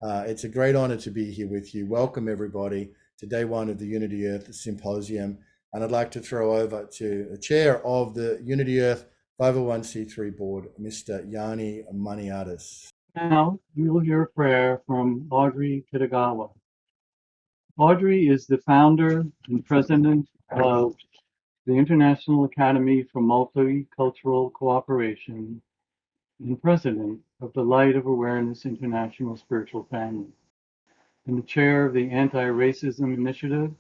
It's a great honor to be here with you. Welcome, everybody, to day one of the Unity Earth Symposium. And I'd like to throw over to the chair of the Unity Earth 501c3 board, Mr. Yanni Maniatis. Now we will hear a prayer from Audrey Kitagawa. Audrey is the founder and president of the International Academy for Multicultural Cooperation and president of the Light of Awareness International Spiritual Family, and the chair of the Anti-Racism Initiative,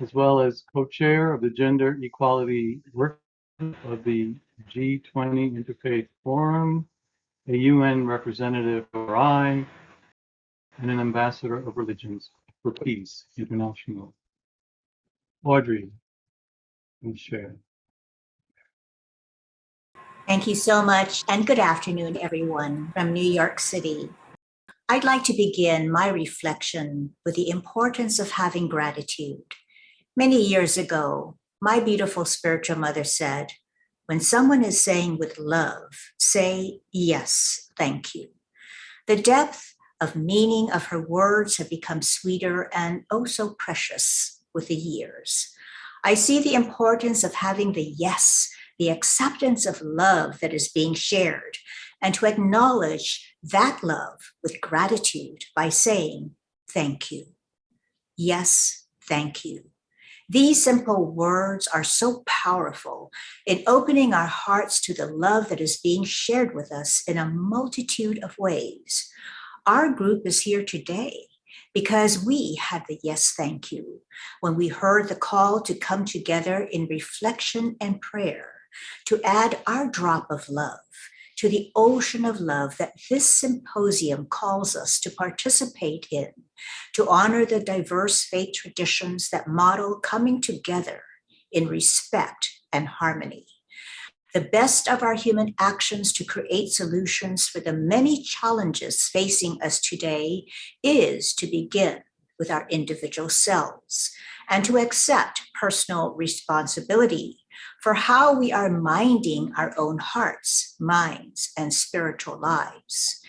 as well as co-chair of the Gender Equality Work of the G20 Interfaith Forum, a UN representative for I, and an ambassador of Religions for Peace International. Audrey, please share. Thank you so much, and good afternoon, everyone, from New York City. I'd like to begin my reflection with the importance of having gratitude. Many years ago, my beautiful spiritual mother said, when someone is saying with love, say, yes, thank you. The depth of meaning of her words have become sweeter and oh so precious with the years. I see the importance of having the yes, the acceptance of love that is being shared, and to acknowledge that love with gratitude by saying, thank you. Yes, thank you. These simple words are so powerful in opening our hearts to the love that is being shared with us in a multitude of ways. Our group is here today because we had the yes, thank you when we heard the call to come together in reflection and prayer, to add our drop of love to the ocean of love that this symposium calls us to participate in, to honor the diverse faith traditions that model coming together in respect and harmony. The best of our human actions to create solutions for the many challenges facing us today is to begin with our individual selves and to accept personal responsibility for how we are minding our own hearts, minds, and spiritual lives.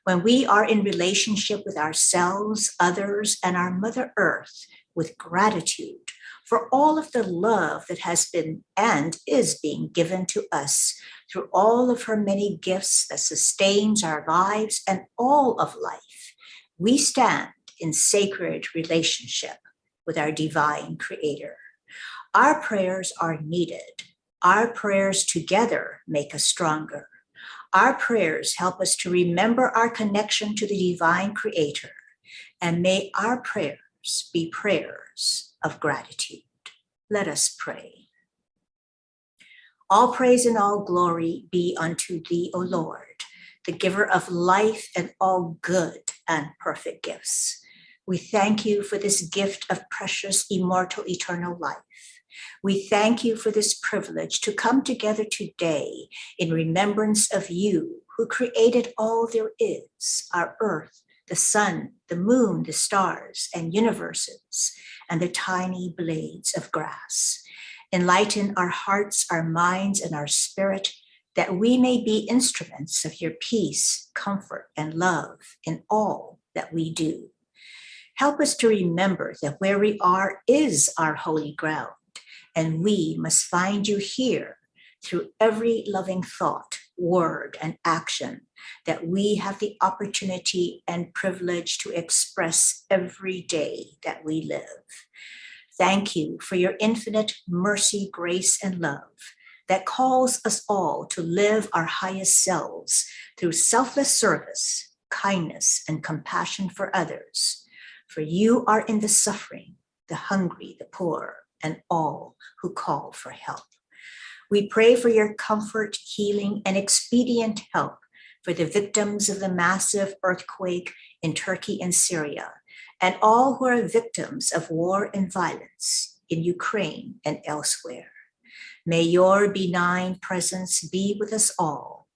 When we are in relationship with ourselves, others, and our Mother Earth with gratitude for all of the love that has been and is being given to us through all of her many gifts that sustains our lives and all of life, we stand in sacred relationship with our divine creator. Our prayers are needed. Our prayers together make us stronger. Our prayers help us to remember our connection to the divine creator. And may our prayers be prayers of gratitude. Let us pray. All praise and all glory be unto thee, O Lord, the giver of life and all good and perfect gifts. We thank you for this gift of precious, immortal, eternal life. We thank you for this privilege to come together today in remembrance of you who created all there is, our earth, the sun, the moon, the stars, and universes, and the tiny blades of grass. Enlighten our hearts, our minds, and our spirit, that we may be instruments of your peace, comfort, and love in all that we do. Help us to remember that where we are is our holy ground, and we must find you here through every loving thought, word, and action that we have the opportunity and privilege to express every day that we live. Thank you for your infinite mercy, grace, and love that calls us all to live our highest selves through selfless service, kindness, and compassion for others. For you are in the suffering, the hungry, the poor, and all who call for help. We pray for your comfort, healing, and expedient help for the victims of the massive earthquake in Turkey and Syria, and all who are victims of war and violence in Ukraine and elsewhere. May your benign presence be with us all,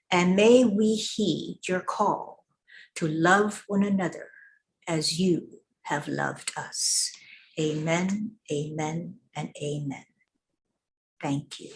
and may we heed your call to love one another as you have loved us. Amen, amen, and amen. Thank you.